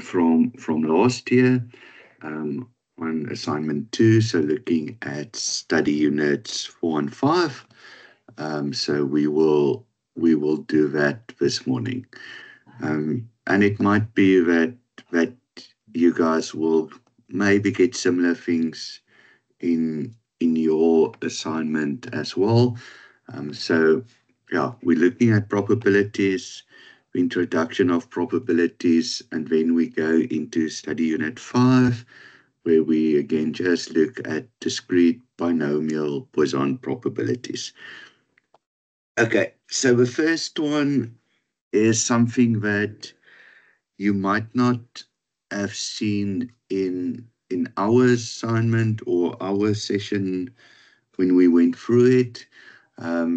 assignment from last year, on assignment 2, so looking at study units 4 and 5. So we will do that this morning. And it might be that you guys will maybe get similar things in your assignment as well. So yeah, we're looking at probabilities, the introduction of probabilities, and then we go into study unit 5, where we again just look at discrete binomial Poisson probabilities. Okay, so the first one is something that you might not have seen in our assignment or our session when we went through it.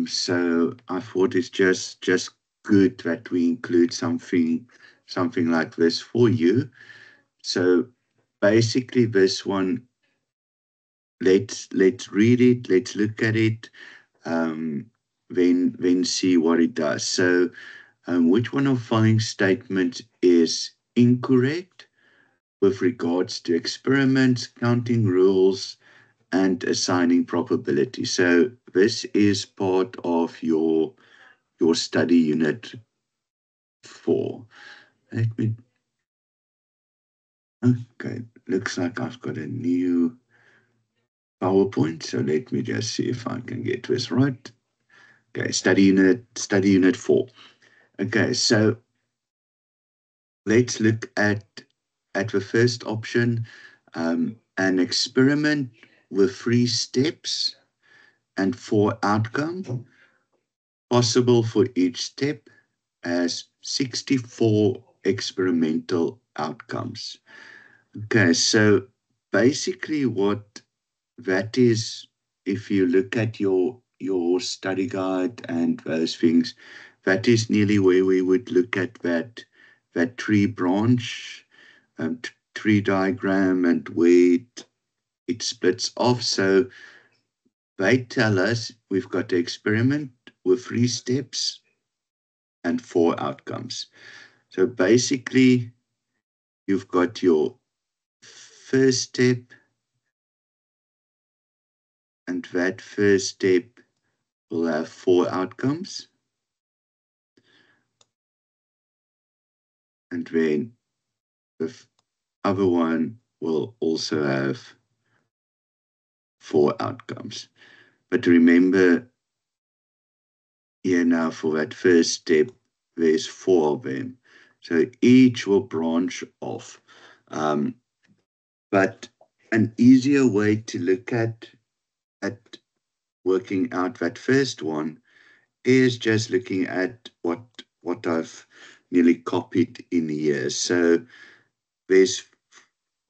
So I thought it's just good that we include something like this for you. So basically, this one, let's read it, let's look at it, then see what it does. So which one of the following statements is incorrect with regards to experiments, counting rules, and assigning probability? So this is part of your study unit 4. Okay, looks like I've got a new PowerPoint, so let me just see if I can get this right. Okay, study unit 4. Okay, so let's look at the first option, an experiment with 3 steps and 4 outcomes, possible for each step, as 64 experimental outcomes. Okay, so basically what that is, if you look at your study guide and those things, that is nearly where we would look at that tree branch, tree diagram, and where it splits off. So they tell us we've got the experiment with 3 steps and 4 outcomes. So basically, you've got your first step, and that first step will have 4 outcomes. And then the other one will also have 4 outcomes. But remember, here now for that first step, there's 4 of them. So each will branch off. But an easier way to look at working out that first one is just looking at what I've nearly copied in here. So there's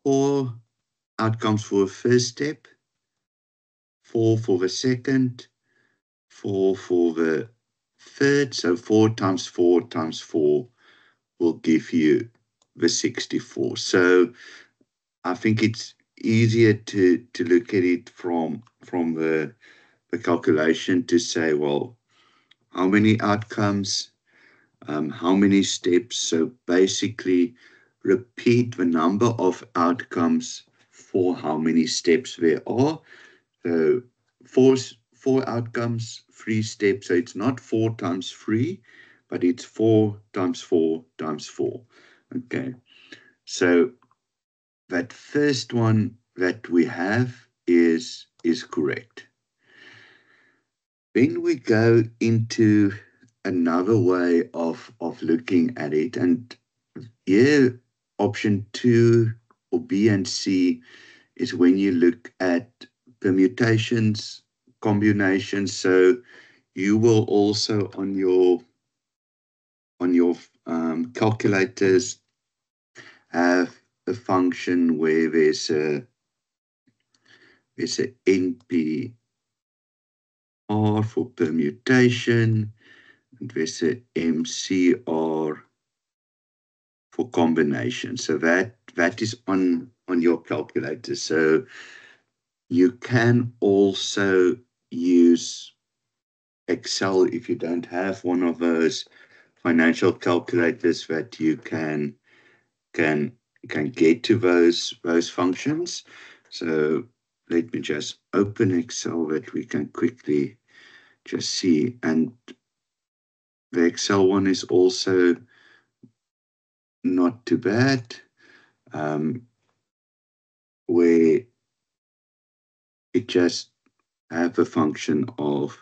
4 outcomes for the first step, 4 for the second, 4 for the third. So 4 times 4 times 4 will give you the 64. So I think it's easier to look at it from the calculation to say, well, how many outcomes, how many steps. So basically repeat the number of outcomes for how many steps there are. So 4 outcomes, 3 steps. So it's not 4 times 3, but it's 4 times 4 times 4. Okay. So that first one that we have is correct. Then we go into another way of looking at it. And here, option 2 or B and C is when you look at permutations, combinations. So you will also on your calculators have a function where there's a NP R for permutation, and there's a MCR for combination. So that is on your calculator. So you can also use Excel if you don't have one of those financial calculators that you can can get to those functions. So let me just open Excel that we can quickly just see. And the Excel one is also not too bad, where it just have a function of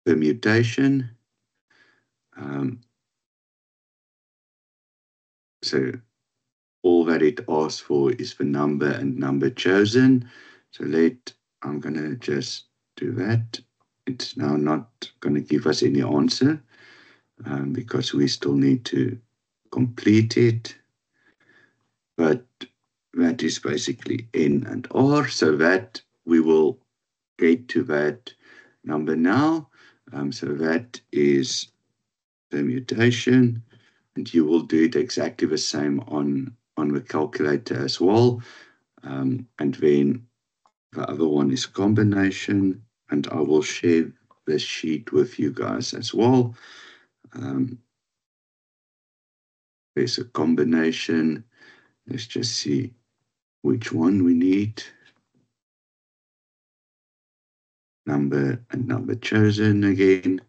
permutation. So all that it asks for is the number and number chosen. So I'm going to just do that. It's now not going to give us any answer because we still need to complete it. But that is basically N and R. So that we will get to that number now. So that is permutation. And you will do it exactly the same on the calculator as well. And then the other one is combination, and I will share this sheet with you guys as well. There's a combination. Let's just see which one we need. Number and number chosen again.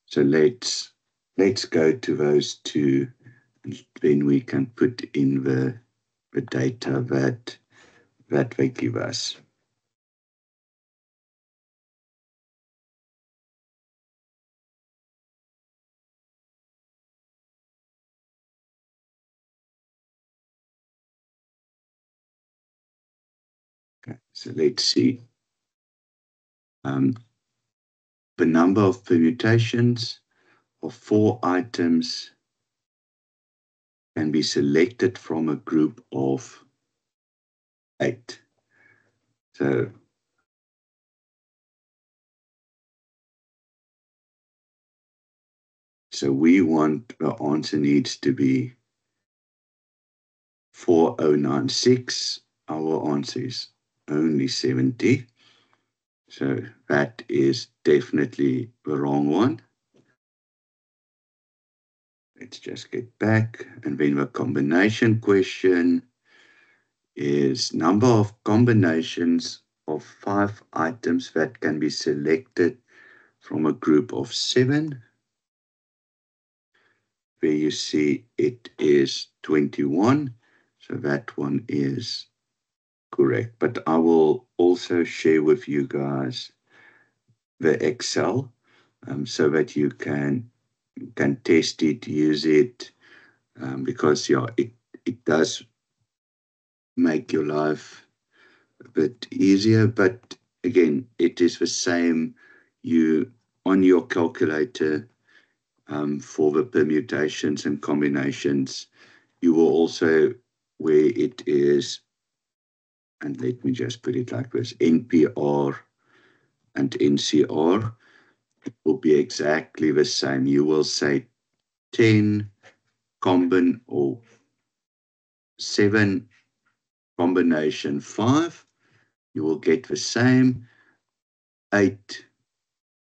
So let's go to those two, and then we can put in the data that they give us. Okay, so let's see. The number of permutations of 4 items can be selected from a group of 8. So we want the answer needs to be 4096. Our answer is only 70. So that is definitely the wrong one. Let's just get back. And then the combination question is number of combinations of 5 items that can be selected from a group of 7. Where you see it is 21. So that one is correct. But I will also share with you guys the Excel so that you can test it, use it, because it does make your life a bit easier. But again, it is the same. You on your calculator for the permutations and combinations, you will also, where it is, and let me just put it like this, NPR and NCR, it will be exactly the same. You will say 10 or 7 combination 5. You will get the same 8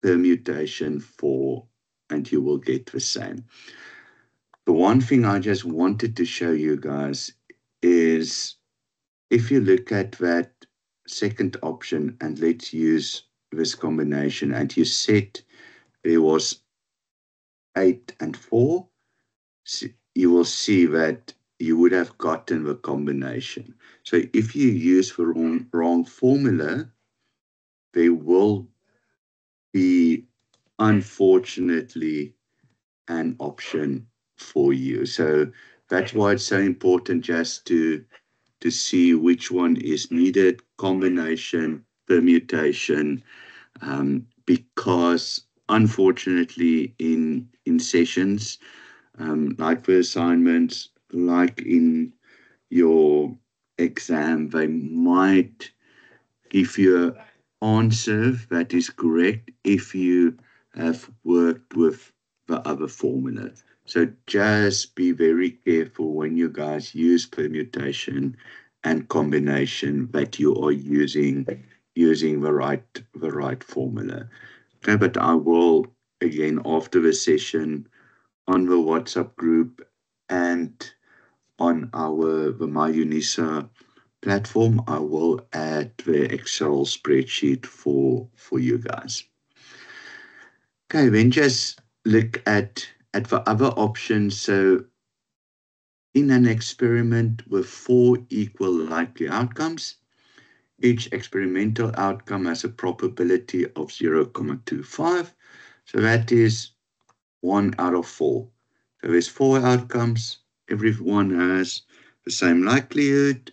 permutation 4, and you will get the same. The one thing I just wanted to show you guys is if you look at that second option, and let's use this combination, and you said there was 8 and 4, you will see that you would have gotten the combination. So if you use the wrong formula, there will be, unfortunately, an option for you. So that's why it's so important just to see which one is needed, combination, permutation, because unfortunately in sessions, like the assignments, like in your exam, they might give you an answer that is correct if you have worked with the other formula. So just be very careful when you guys use permutation and combination that you are using using the right formula. Okay, but I will, again, after the session on the WhatsApp group and on the MyUNISA platform, I will add the Excel spreadsheet for you guys. Okay, then just look at the other options. So in an experiment with 4 equal likely outcomes, each experimental outcome has a probability of 0.25. So that is 1 out of 4. So there's 4 outcomes. Every one has the same likelihood.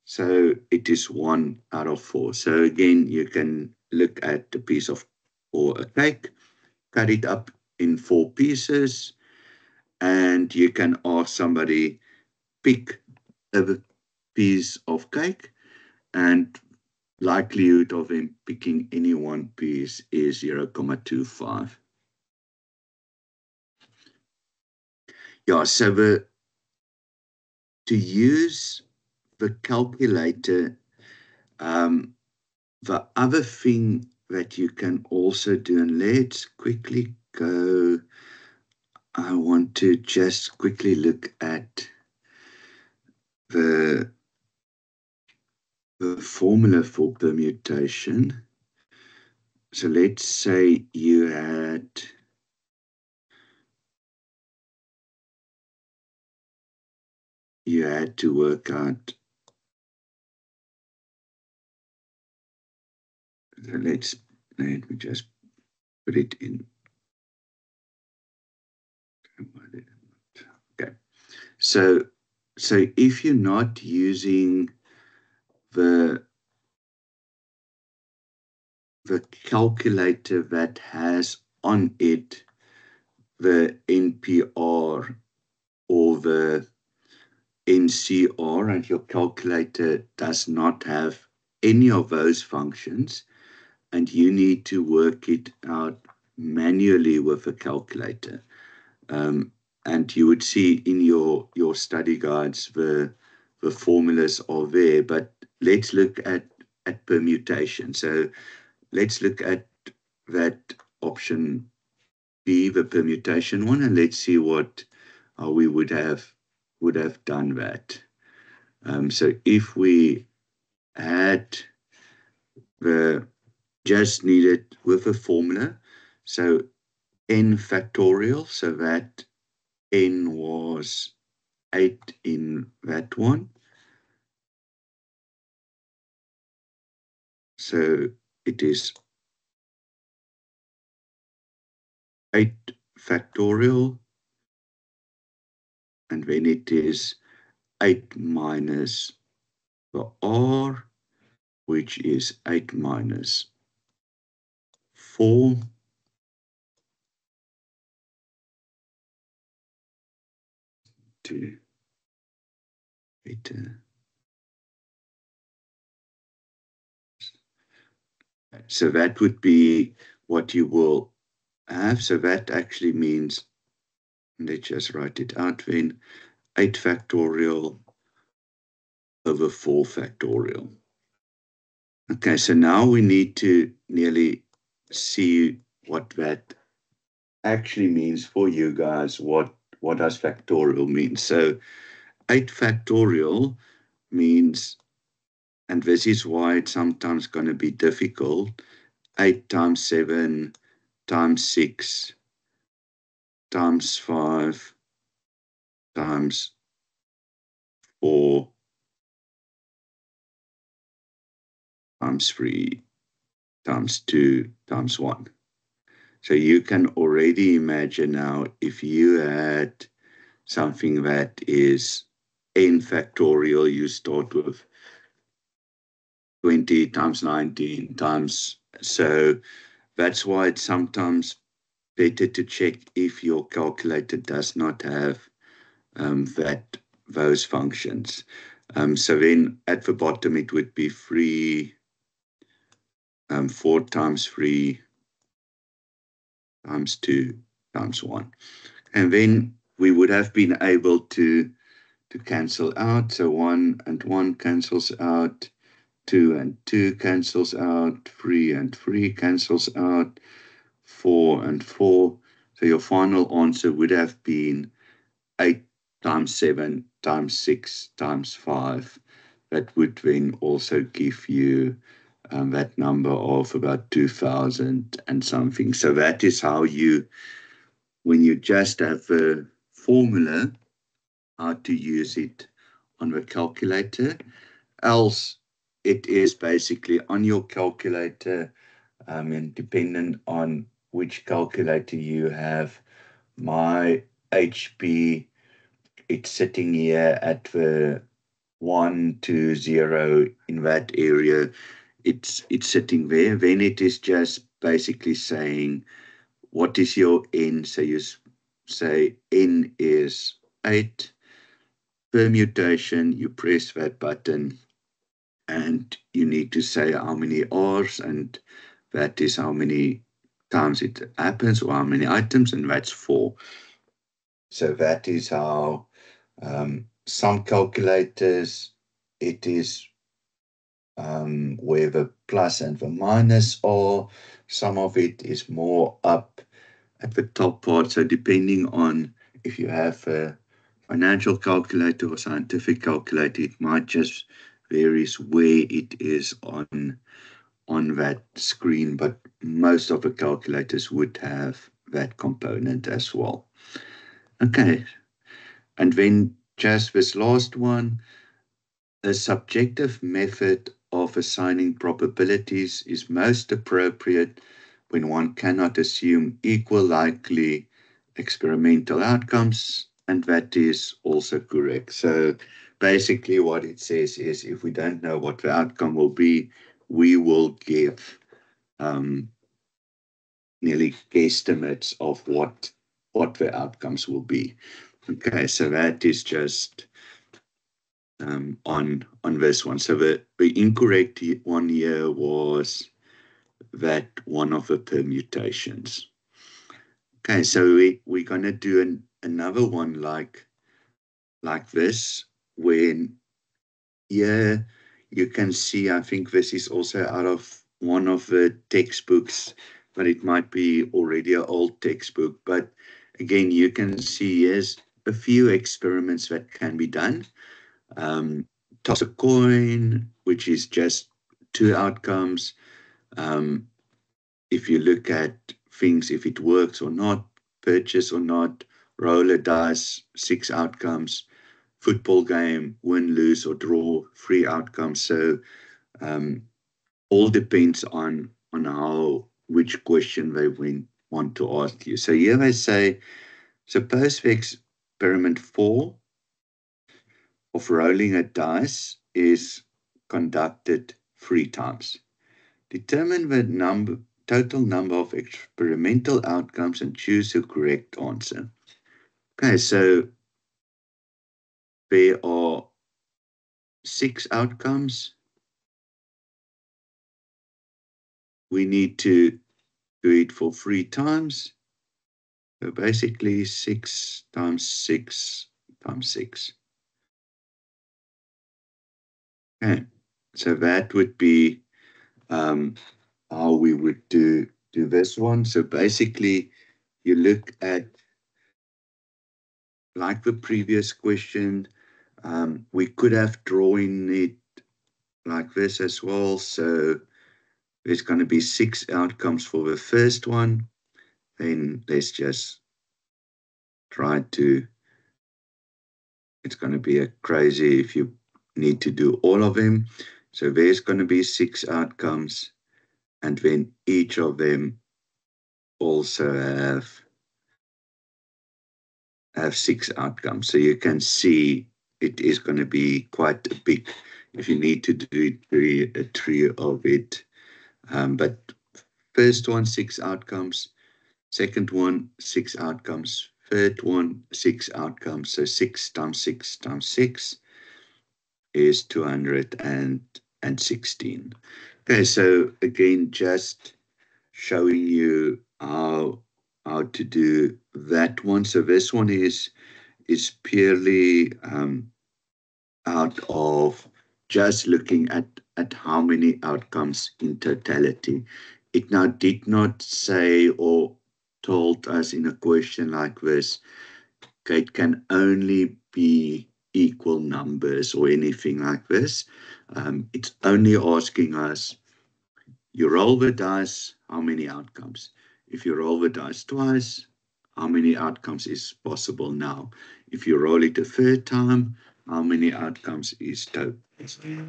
So it is 1 out of 4. So again, you can look at a piece of, or a cake, cut it up in 4 pieces, and you can ask somebody, pick a piece of cake, and likelihood of them picking any one piece is 0.25. Yeah, so to use the calculator, the other thing that you can also do, and let's quickly go, I want to just quickly look at the formula for permutation. So let's say you had to work out, so let me just put it in. Okay, so if you're not using the calculator that has on it the NPR or the NCR, and your calculator does not have any of those functions, and you need to work it out manually with a calculator. And you would see in your study guides the formulas are there, but let's look at permutation. So let's look at that option B, the permutation one, and let's see how we would have done that. So if we had just needed with a formula, so n factorial, so that n was 8 in that one. So it is 8 factorial, and then it is 8 minus the r, which is 8 minus 4. To 8. So that would be what you will have. So that actually means, let's just write it out then, 8 factorial over 4 factorial. Okay, so now we need to nearly see what that actually means for you guys. What does factorial mean? So 8 factorial means, and this is why it's sometimes going to be difficult, 8 times 7 times 6 times 5 times 4 times 3 times 2 times 1. So you can already imagine now, if you had something that is n factorial, you start with 20 times 19 times. So that's why it's sometimes better to check if your calculator does not have those functions. So then at the bottom it would be 4 times 3 times 2 times 1. And then we would have been able to cancel out. So 1 and 1 cancels out. 2 and 2 cancels out, 3 and 3 cancels out, 4 and 4. So your final answer would have been 8 times 7 times 6 times 5. That would then also give you that number of about 2,000 and something. So that is how you, when you just have a formula, how to use it on the calculator. Else, it is basically on your calculator, and dependent on which calculator you have. My HP, it's sitting here at the 120 in that area. It's sitting there. Then it is just basically saying, what is your N? So you say N is 8. Permutation, you press that button and you need to say how many R's, and that is how many times it happens or how many items, and that's 4. So that is how some calculators, it is where the plus and the minus are. Some of it is more up at the top part. So depending on if you have a financial calculator or scientific calculator, it might just varies where it is on that screen, but most of the calculators would have that component as well. Okay, and then just this last one, the subjective method of assigning probabilities is most appropriate when one cannot assume equal likely experimental outcomes, and that is also correct. So basically what it says is, if we don't know what the outcome will be, we will give nearly guesstimates of what the outcomes will be. Okay, so that is just on this one. So the incorrect one here was that one of the permutations. Okay, so we're going to do another one like this, when here you can see, I think this is also out of one of the textbooks, but it might be already an old textbook. But again, you can see here's a few experiments that can be done. Toss a coin, which is just 2 outcomes. If you look at things, if it works or not, purchase or not, roll a dice, 6 outcomes, football game, win, lose, or draw, 3 outcomes. So all depends on which question they want to ask you. So here they say, suppose the experiment 4 of rolling a dice is conducted 3 times. Determine the total number of experimental outcomes and choose the correct answer. Okay, so there are 6 outcomes. We need to do it for 3 times. So basically 6 times 6 times 6. Okay, so that would be how we would do this one. So basically you look at, like the previous question, we could have drawn it like this as well. So there's going to be 6 outcomes for the first one. Then let's just try to, it's going to be a crazy if you need to do all of them. So there's going to be 6 outcomes, and then each of them also have 6 outcomes. So you can see it is going to be quite a big, if you need to do a tree of it. But first one, 6 outcomes. Second one, 6 outcomes. Third one, 6 outcomes. So 6 times 6 times 6 is 216. Okay, so again, just showing you how to do that one. So this one is purely out of just looking at at how many outcomes in totality. It now did not say or told us in a question like this, okay, it can only be equal numbers or anything like this. It's only asking us, you roll the dice, how many outcomes? If you roll the dice twice, how many outcomes is possible now? If you roll it a third time, how many outcomes is total possibility?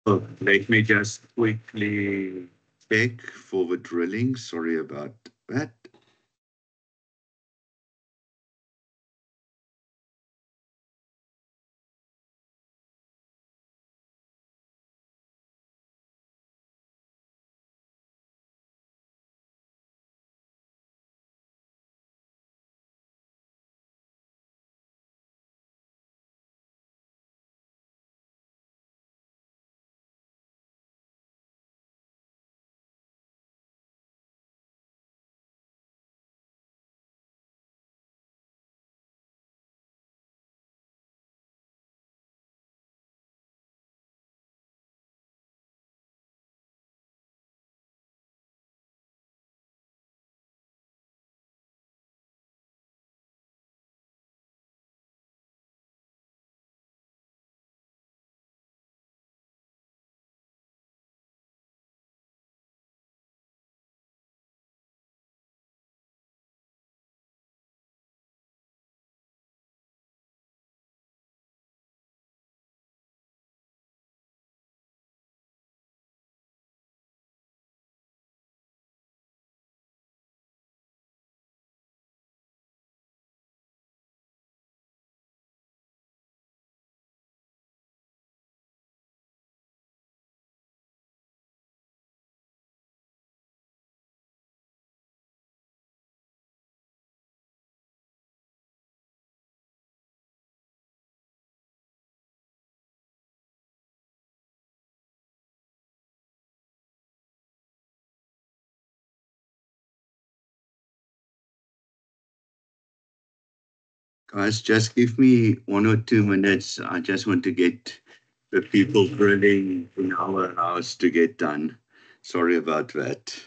Oh, let me just quickly check for the drilling. Sorry about that. Guys, just give me 1 or 2 minutes. I just want to get the people drilling in our house to get done. Sorry about that.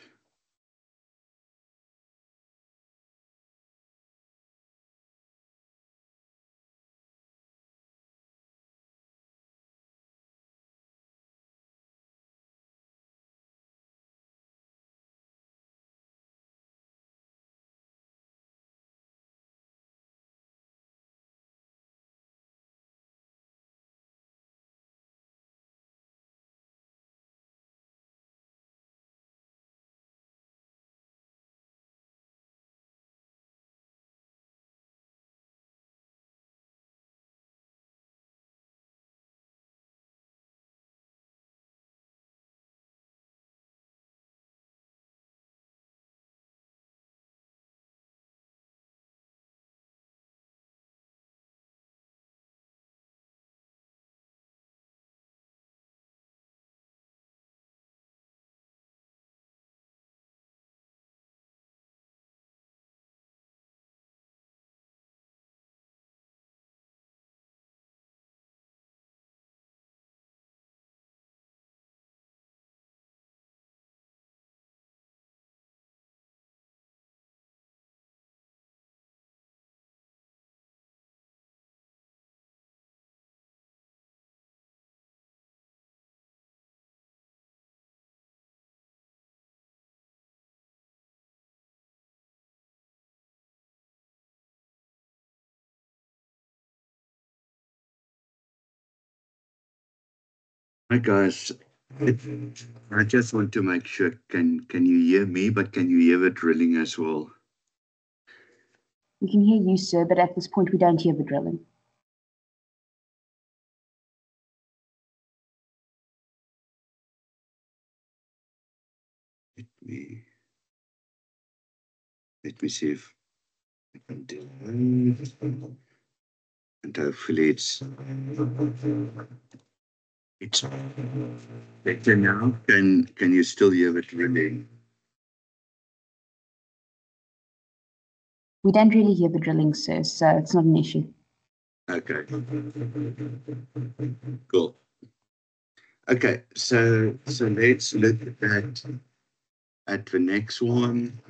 Hi guys, I just want to make sure, can you hear me, but can you hear the drilling as well? We can hear you, sir, but at this point we don't hear the drilling. Let me see if I can do it. And hopefully it's better now. Can you still hear the drilling? We don't really hear the drilling, sir, so it's not an issue. Okay. Cool. Okay, so let's look at the next one.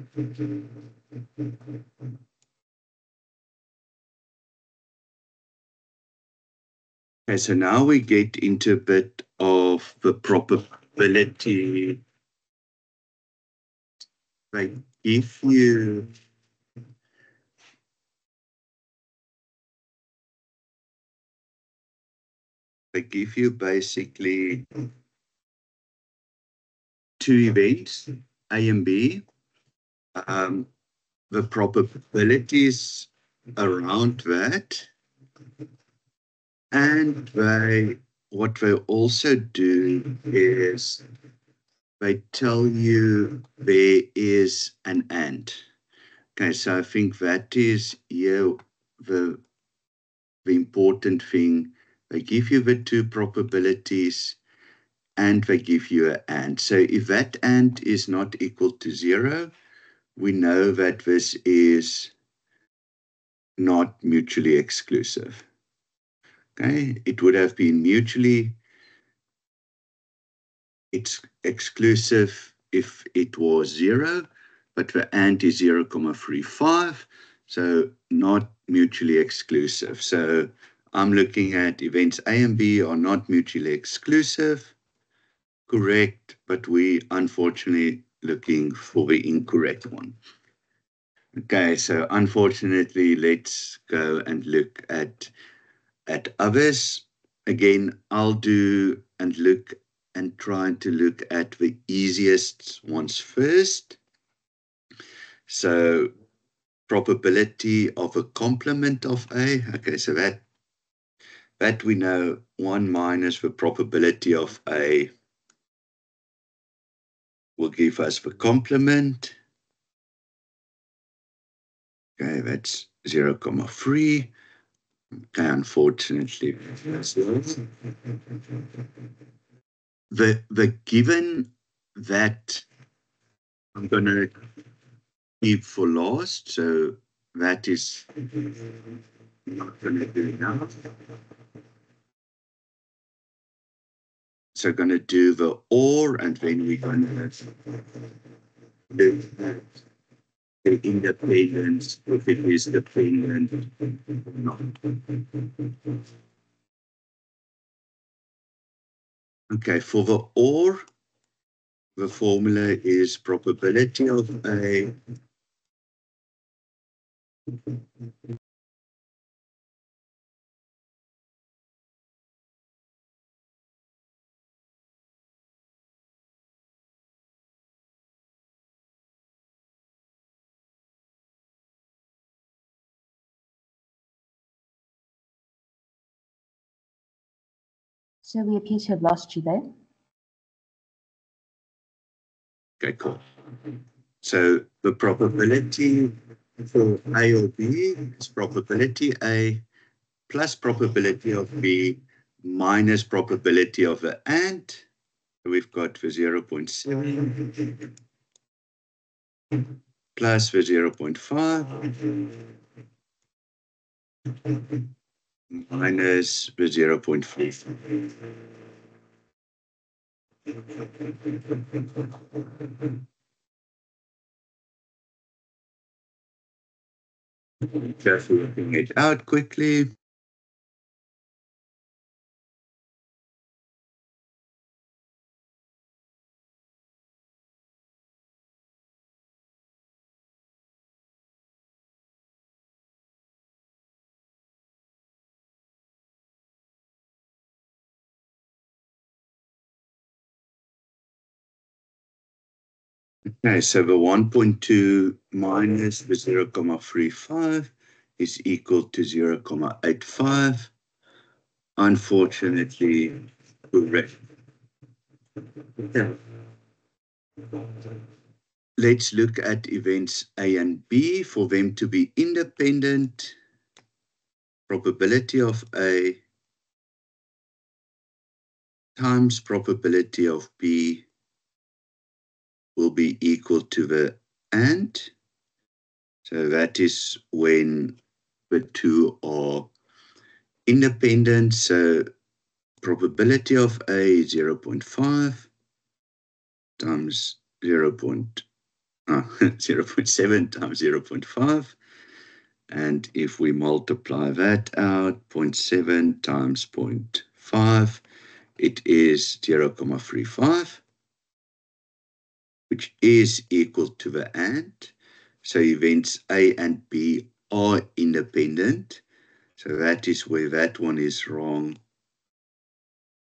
Okay, so now we get into a bit of the probability. Like if you basically two events, A and B, the probabilities around that, and what they also do is they tell you there is an and. Okay, so I think that is here the important thing. They give you the two probabilities and they give you an and. So if that and is not equal to 0, we know that this is not mutually exclusive. Okay, it would have been mutually exclusive if it was 0, but the and is 0.35, so not mutually exclusive. So I'm looking at events A and B are not mutually exclusive, correct, but we unfortunately looking for the incorrect one. Okay, so unfortunately, let's go and look at others. Again, I'll do and look and try to look at the easiest ones first. So probability of a complement of A. Okay, so that we know 1 minus the probability of A will give us the complement. Okay, that's 0.3. Okay, unfortunately, the given that I'm going to keep for last, so that is not going to do now. So going to do the or, and then we're going to do the independence, if it is dependent or not. Okay, for the or, the formula is probability of A So we appear to have lost you there. Okay, cool. So the probability for A or B is probability A plus probability of B minus probability of the and. We've got the 0.7 plus the 0.5 minus the 0.5. Just working it out quickly. Okay, so the 1.2 minus the 0.35 is equal to 0.85. Unfortunately, correct. Let's look at events A and B for them to be independent. Probability of A times probability of B will be equal to the and. So that is when the two are independent, so probability of A is 0.5 times 0.7 times 0.5. And if we multiply that out, 0.7 times 0.5, it is 0.35, which is equal to the AND. So events A and B are independent. So that is where that one is wrong.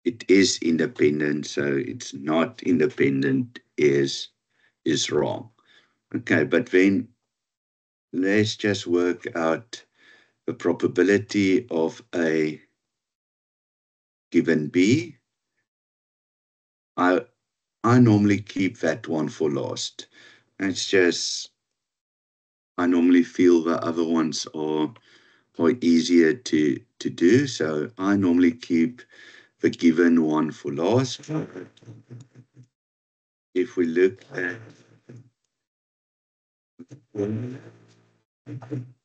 It is independent, so it's not independent is wrong. Okay, but then let's just work out the probability of A given B. I normally keep that one for last. It's just, I normally feel the other ones are easier to do, so I normally keep the given one for last. If we look at,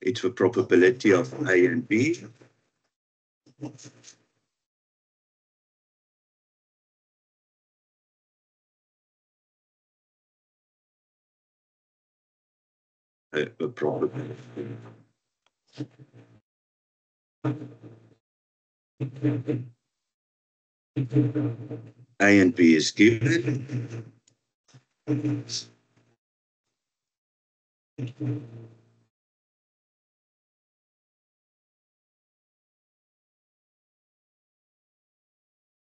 it's the probability of A and B. The probability. A and B is given.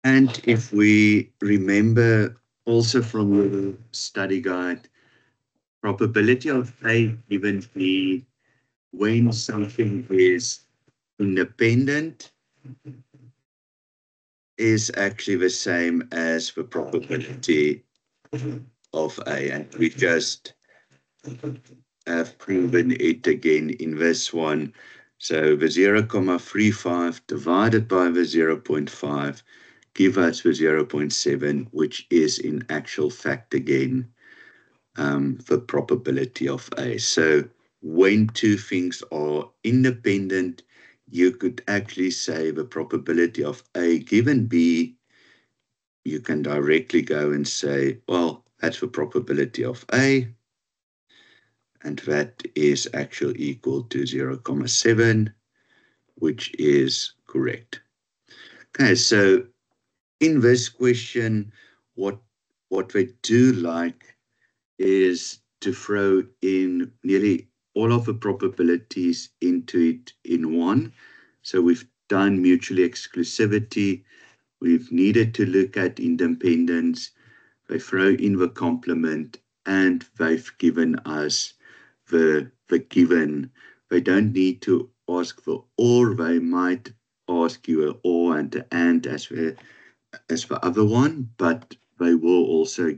And if we remember also from the study guide, probability of A given B when something is independent is actually the same as the probability of A. And we just have proven it again in this one. So the 0.35 divided by the 0.5 give us the 0.7, which is in actual fact again the probability of A. So when two things are independent, you could actually say the probability of A given B, you can directly go and say, well, that's the probability of A, and that is actually equal to 0.7, which is correct. Okay, so in this question, what they do like is to throw in nearly all of the probabilities into it in one. So we've done mutual exclusivity. We've needed to look at independence. They throw in the complement, and they've given us the given. They don't need to ask for or. They might ask you an or and as the other one, but they will also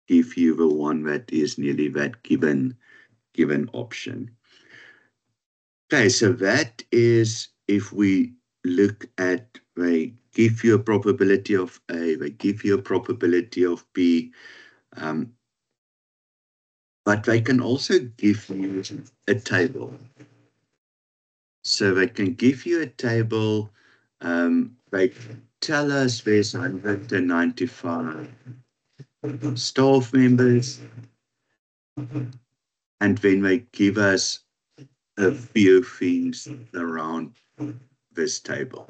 give you the one that is nearly that given option. Okay, so that is if we look at, they give you a probability of A, they give you a probability of B, but they can also give you a table. So they can give you a table, they tell us there's 195 staff members, and then they give us a few things around this table.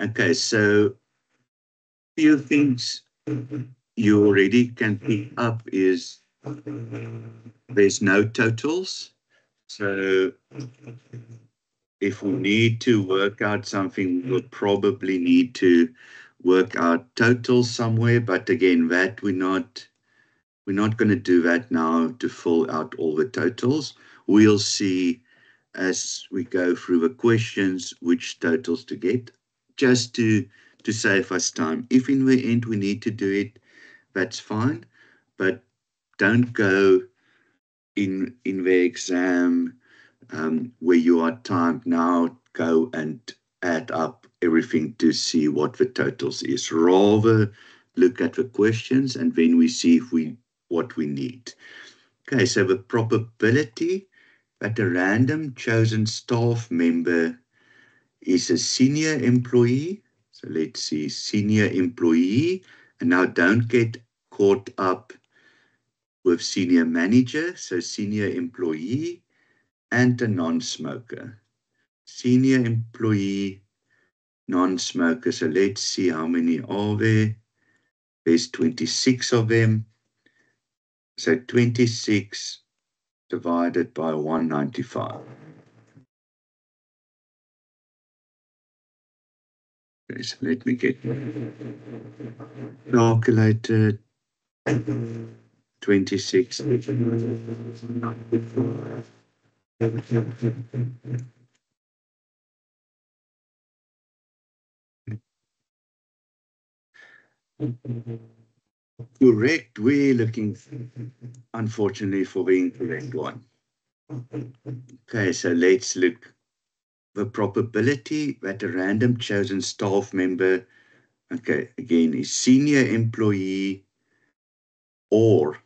Okay, so few things you already can pick up is there's no totals. So if we need to work out something, we'll probably need to work out totals somewhere. But again, that we're not going to do that now to fill out all the totals. We'll see as we go through the questions which totals to get, just to save us time. If in the end we need to do it, that's fine, but don't go in the exam where you are timed now, go and add up everything to see what the totals is. Rather look at the questions and then we see what we need. Okay, so the probability that a random chosen staff member is a senior employee. So let's see, senior employee. And now don't get caught up with senior manager. So senior employee and a non-smoker. Senior employee, non-smoker. So let's see how many are there. There's 26 of them. So 26 divided by 195. Okay, so let me get calculated. 26. Correct. We're looking, unfortunately, for the incorrect one. Okay, so let's look. The probability that a random chosen staff member, okay, again, is senior employee or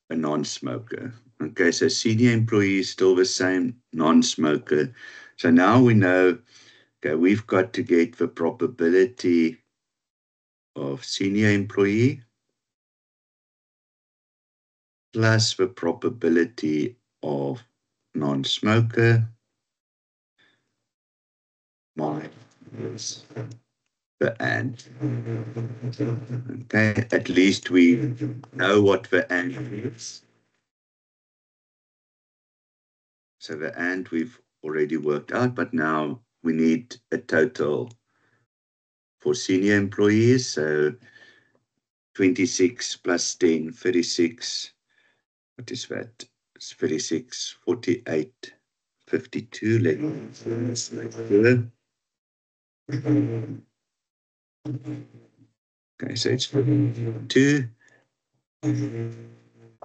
a non-smoker. Okay, so senior employee is still the same, non-smoker. So now we know, okay, we've got to get the probability of senior employee plus the probability of non-smoker minus the AND. Okay, at least we know what the AND is. So the AND we've already worked out, but now we need a total for senior employees. So 26 plus 10, 36. What is that? It's 36, 48, 52. Let's do it. Okay, so it's 2.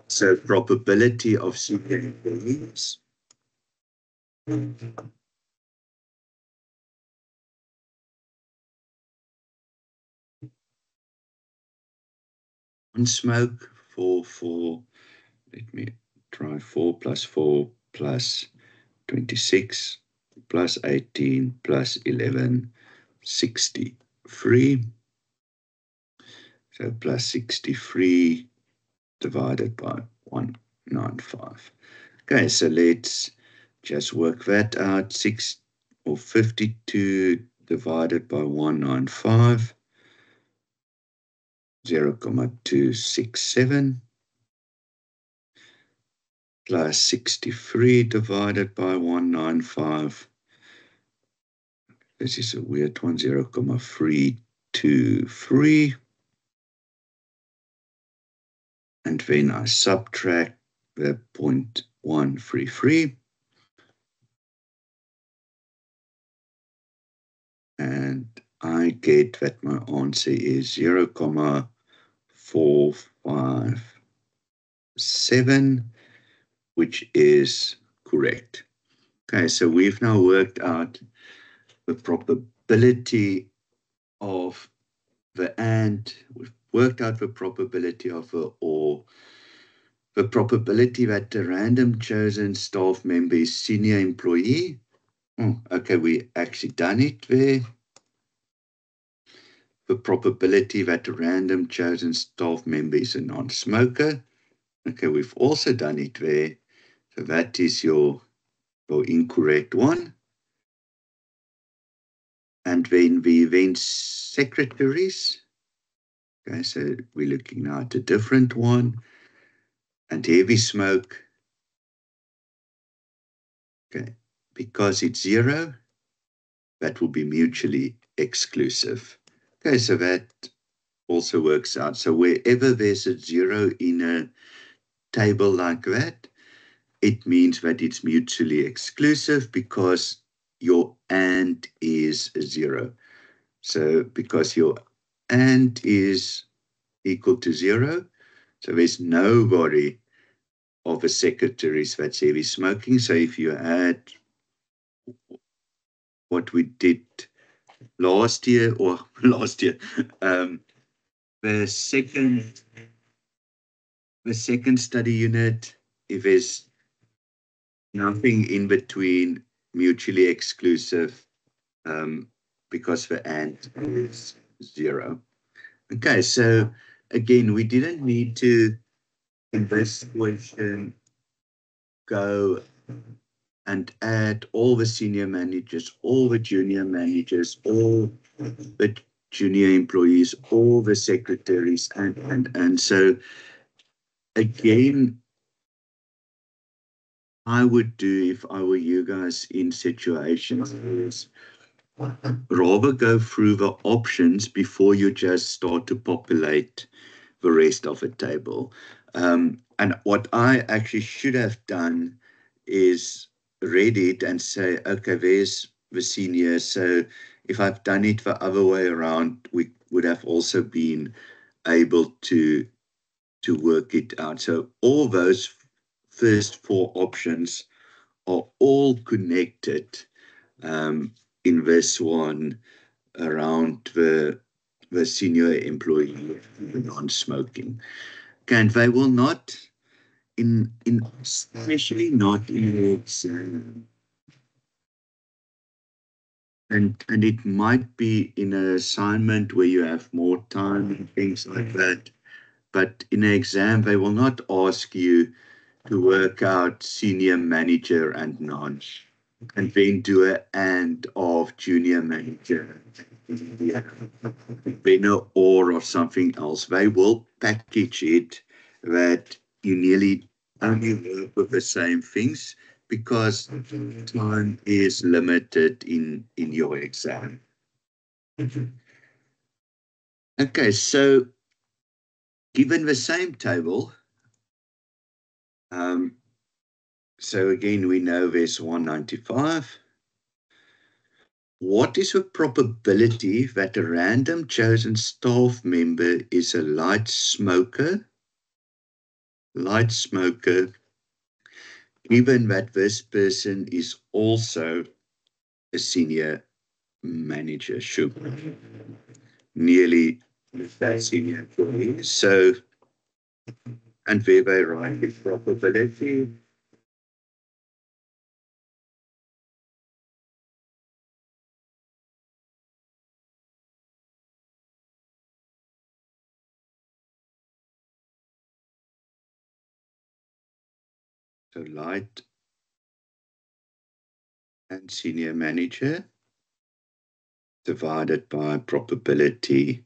So probability of senior employees. On smoke, 4. Let me try 4 plus 4 plus 26 plus 18 plus 11, 63. So plus 63 divided by 195. Okay, so let's just work that out. 52 divided by 195, 0.267 plus 63 divided by 195. This is a weird one, 0.323. And then I subtract the 0.133. And I get that my answer is 0.457, which is correct. Okay, so we've now worked out the probability of the AND. We've worked out the probability of the OR. The probability that the random chosen staff member is senior employee. Oh, okay, we actually done it there. The probability that a random chosen staff member is a non-smoker. Okay, we've also done it there. So that is your incorrect one. And then the event secretaries. Okay, so we're looking now at a different one. And heavy smoke. Okay, because it's 0, that will be mutually exclusive. Okay, so that also works out. So wherever there's a 0 in a table like that, it means that it's mutually exclusive because your AND is a 0. So because your AND is equal to 0, so there's nobody of the secretaries that's heavy smoking. So if you add what we did last year, the second study unit, if there's nothing in between mutually exclusive, because the and is 0. Okay, so again, we didn't need to, in this question, go and add all the senior managers, all the junior managers, all the junior employees, all the secretaries, and so again, I would do, if I were you guys in situations, is rather go through the options before you just start to populate the rest of the table. And what I actually should have done is read it and say, okay, there's the senior. So if I've done it the other way around, we would have also been able to work it out. So all those first 4 options are all connected in this one around the senior employee, the non-smoking. And they will not, especially not in the exam. And it might be in an assignment where you have more time and things like that. But in an exam, they will not ask you to work out senior manager and non, and then do an and of junior manager, then an or something else. They will package it that you nearly only work with the same things because time is limited in your exam. Okay, so given the same table, so again, we know there's 195. What is the probability that a random chosen staff member is a light smoker, given that this person is also a senior manager, should nearly that senior employee? So, and where they write the probability, so light and senior manager divided by probability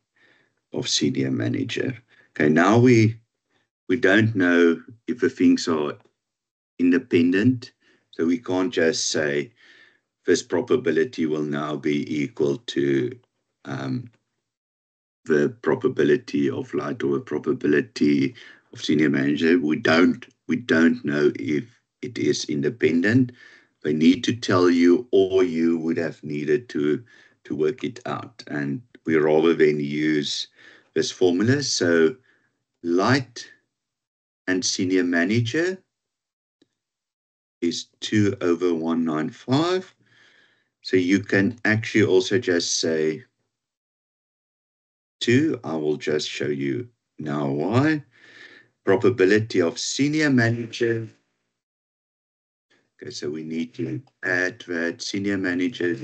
of senior manager. Okay, now we don't know if the things are independent, so we can't just say this probability will now be equal to the probability of light or the probability of senior manager. We don't know if it is independent. They need to tell you, or you would have needed to work it out. And we rather then use this formula. So light and senior manager is 2 over 195. So you can actually also just say 2. I will just show you now why. Probability of senior manager. Okay, so we need to add that senior manager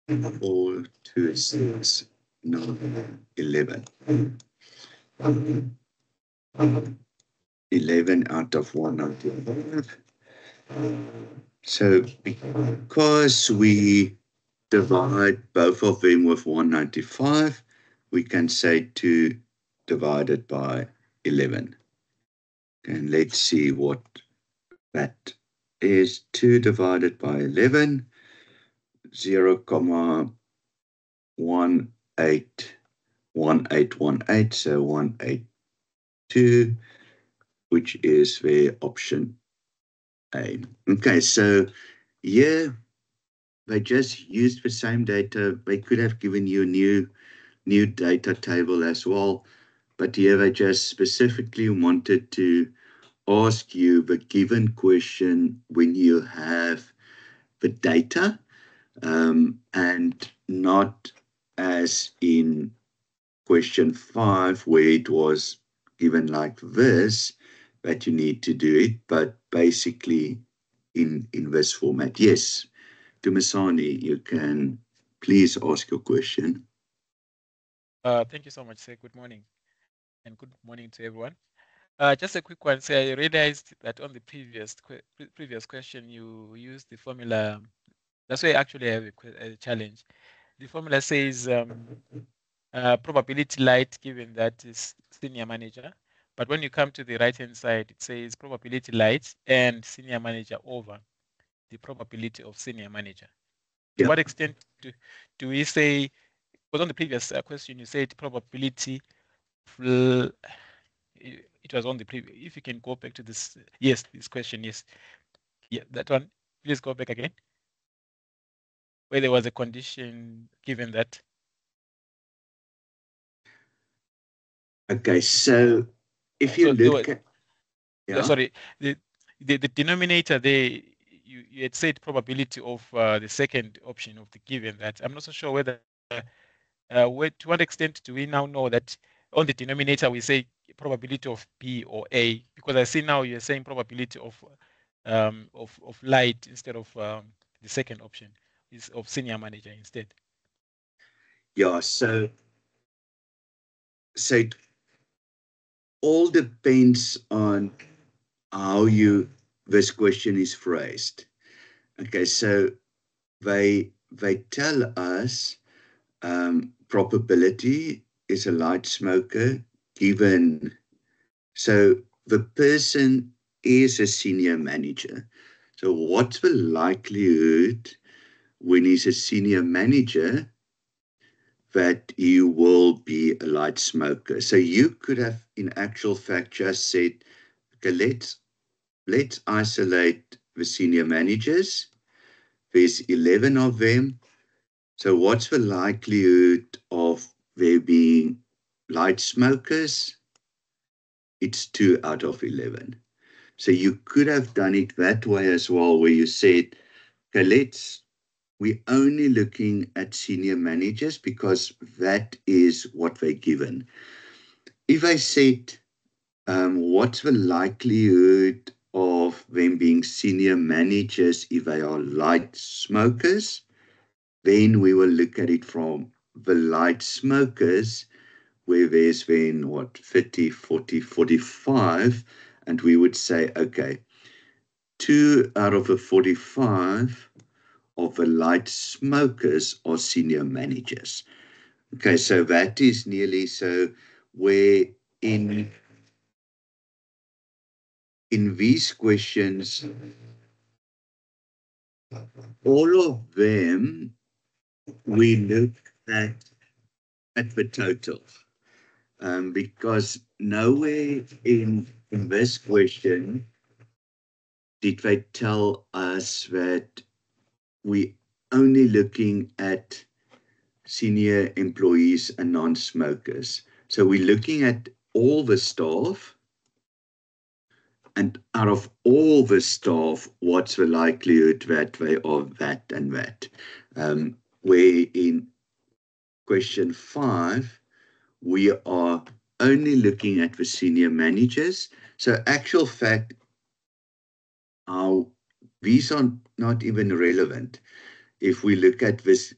4, 2, 6, 9, 11. 11 out of 195. So because we divide both of them with 195, we can say 2 divided by 11. And let's see what that is. 2 divided by 11, 0.1818, so 182, which is the option A. Okay, so here they just used the same data. They could have given you a new data table as well, but here they just specifically wanted to ask you the given question when you have the data, and not as in question 5 where it was given like this, that you need to do it, but basically in this format. Yes, Dumisani, you can please ask your question. Thank you so much, sir. Good morning, and good morning to everyone. Just a quick one. So I realized that on the previous question, you used the formula. That's why actually I have a challenge. The formula says probability light given that is senior manager. But when you come to the right-hand side, it says probability light and senior manager over the probability of senior manager. To what extent do we say, because on the previous question, you said probability, it was on the previous, if you can go back to this, yes, this question, yes. Yeah, that one, please go back again. Where there was a condition given that. Okay, so if you look at... Sorry, the denominator there, you had said probability of the second option of the given that. I'm not so sure whether, to what extent do we now know that on the denominator we say probability of B or A? Because I see now you're saying probability of light instead of the second option is of senior manager instead. Yeah, so it all depends on how this question is phrased. Okay, so they tell us probability is a light smoker given, so the person is a senior manager. So what's the likelihood when he's a senior manager that you will be a light smoker? So you could have, in actual fact, just said, okay, let's isolate the senior managers. There's 11 of them. So what's the likelihood of there being light smokers? It's 2 out of 11. So you could have done it that way as well, where you said, okay, we're only looking at senior managers because that is what they're given. If I said, what's the likelihood of them being senior managers if they are light smokers? Then we will look at it from the light smokers, where there's been, 30, 40, 45, and we would say, okay, 2 out of the 45 of the light smokers are senior managers. Okay, so that is nearly so where in these questions, all of them, we look at the total. Because nowhere in this question did they tell us that we're only looking at senior employees and non-smokers. So we're looking at all the staff, and out of all the staff, what's the likelihood that they are that and that? Where in question 5, we are only looking at the senior managers. So actual fact, these are not even relevant. If we look at this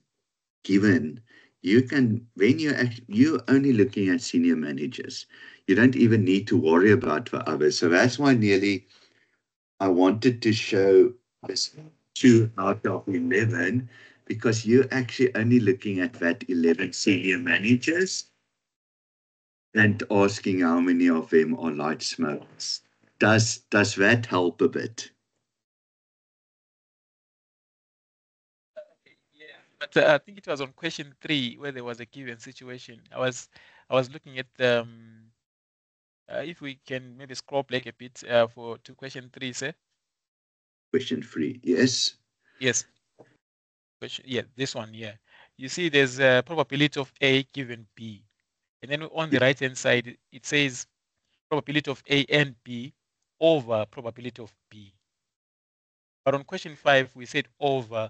given, you're only looking at senior managers. You don't even need to worry about the others. So that's why I wanted to show this 2 out of 11, because you're actually only looking at that 11 senior managers and asking how many of them are light smokers. Does that help a bit? Yeah, but I think it was on question 3 where there was a given situation. I was looking at if we can maybe scroll back a bit to question 3, sir. Question 3, yes. Yes. Question, yeah, this one, yeah. You see, there's a probability of A given B, and then on the right-hand side, it says probability of A and B over probability of B. But on question 5, we said over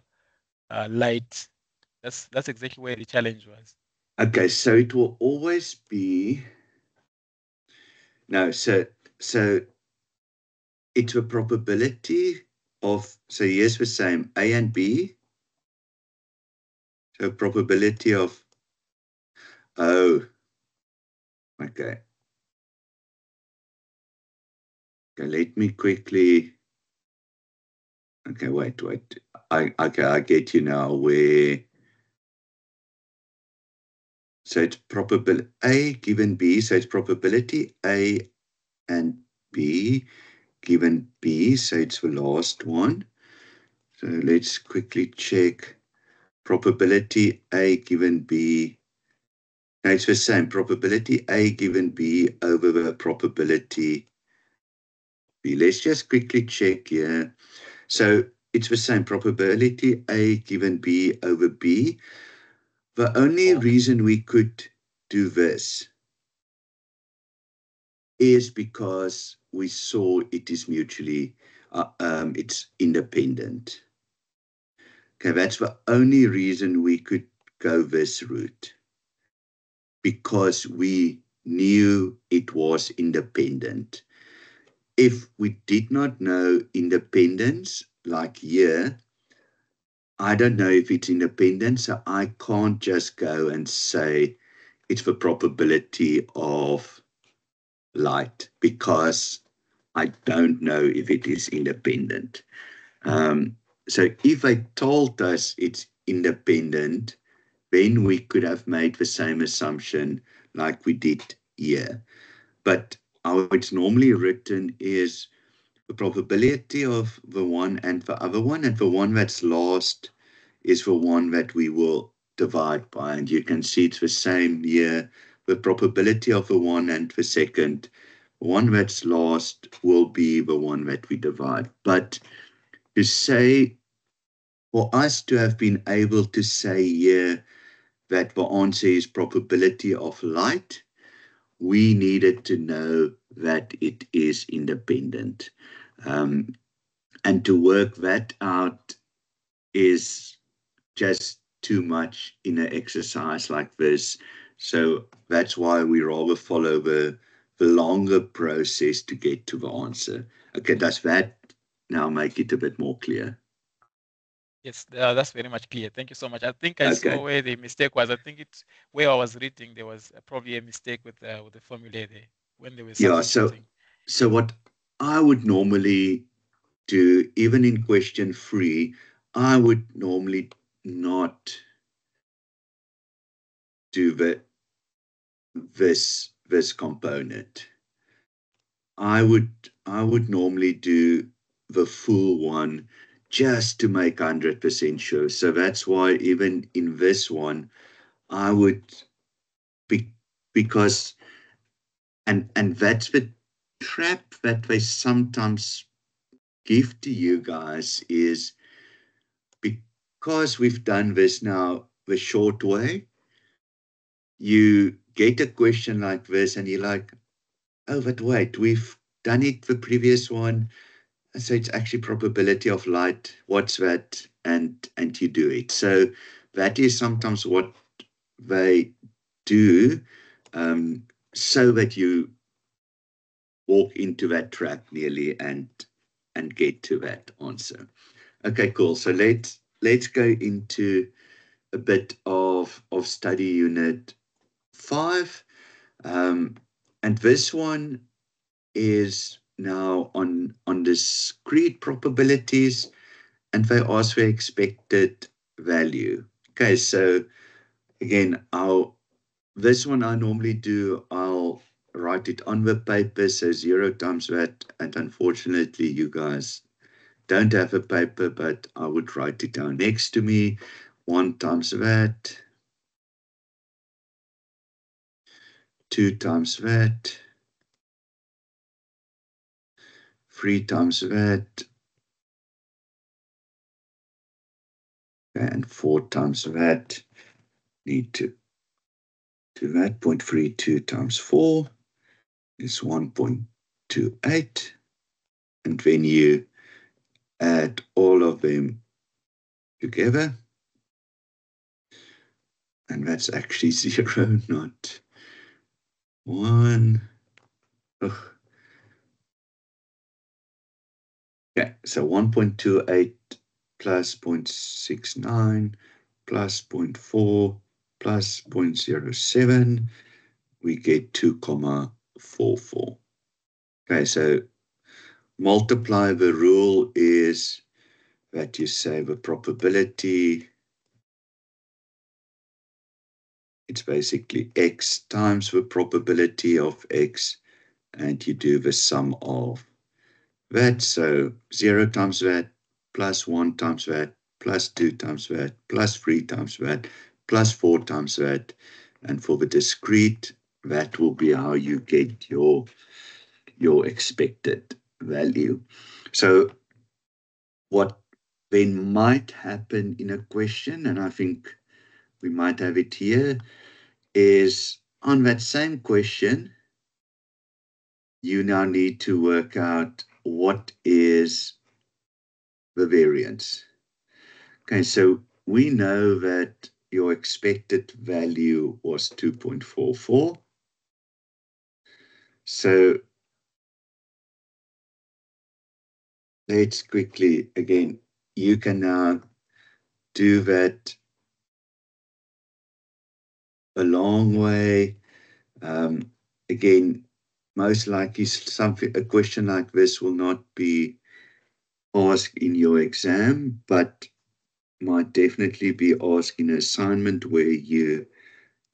light. That's exactly where the challenge was. Okay, so it will always be so it's a probability of, so here's the same, A and B So probability of, oh, okay. Okay, let me quickly, okay, wait. Okay, I get you now where, so it's probability A given B, so it's probability A and B given B, so it's the last one. So let's quickly check probability A given B. No, it's the same, probability A given B over the probability B. Let's just quickly check here. So it's the same, probability A given B over B. The only reason we could do this is because we saw it is mutually, it's independent. Okay, that's the only reason we could go this route, because we knew it was independent. If we did not know independence, like here, I don't know if it's independent, so I can't just go and say it's the probability of light, because I don't know if it is independent. So if they told us it's independent, then we could have made the same assumption like we did here. But how it's normally written is the probability of the one and the other one, and the one that's last is the one that we will divide by. And you can see it's the same here. The probability of the one and the second, the one that's last will be the one that we divide. But to say, for us to have been able to say here that the answer is probability of light, we needed to know that it is independent. And to work that out is just too much in an exercise like this. So that's why we rather follow the longer process to get to the answer. Okay, does that now make it a bit more clear? Yes, that's very much clear. Thank you so much. I think I saw where the mistake was. I think it's where I was reading, there was probably a mistake with the formula there when they were substituting. So what I would normally do, even in question 3, I would normally not do this component. I would normally do the full one just to make 100% sure. So that's why even in this one, I would be, because, and that's the trap that they sometimes give to you guys, is because we've done this now the short way, you get a question like this and you're like, oh, but wait, we've done it the previous one. So it's actually probability of light. What's that? And you do it. So that is sometimes what they do, so that you walk into that trap nearly and get to that answer. Okay, cool. So let's go into a bit of study unit 5. And this one is now on discrete probabilities, and they ask for expected value. Okay, so again, this one I normally do, I'll write it on the paper, so 0 times that, and unfortunately you guys don't have a paper, but I would write it down next to me. 1 times that, 2 times that, 3 times that, and 4 times that. Need to do that. 0.32 times 4 is 1.28. And then you add all of them together. And that's actually 0, not 1. Ugh. Okay, so 1.28 plus 0.69 plus 0.4 plus 0.07, we get 2,44. Okay, so multiply the rule is that you say the probability, it's basically x times the probability of x, and you do the sum of that. So 0 times that, plus 1 times that, plus 2 times that, plus 3 times that, plus 4 times that. And for the discrete, that will be how you get your expected value. So what then might happen in a question, and I think we might have it here, is on that same question, you now need to work out what is the variance. Okay, so we know that your expected value was 2.44. So let's quickly, again, you can now do that a long way. Again, most likely a question like this will not be asked in your exam, but might definitely be asked in an assignment where you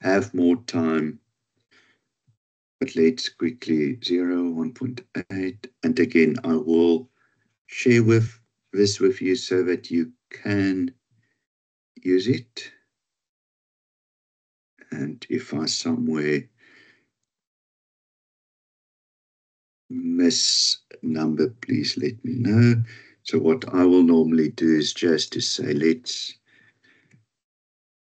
have more time. But let's quickly 0, 1.8. And again, I will share this with you so that you can use it. And if I somewhere miss number, please let me know. So what I will normally do is just to say,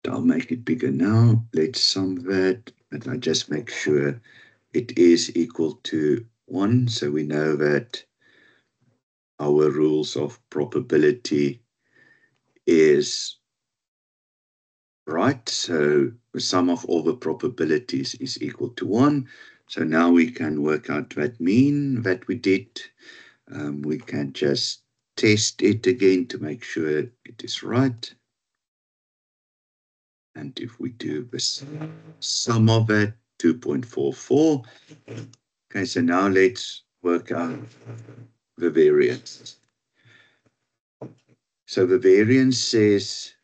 I'll make it bigger now. Let's sum that, and I just make sure it is equal to 1. So we know that our rules of probability is right. So the sum of all the probabilities is equal to 1. So now we can work out that mean that we did. We can just test it again to make sure it is right. And if we do the sum of that, 2.44. Okay, so now let's work out the variance. So the variance says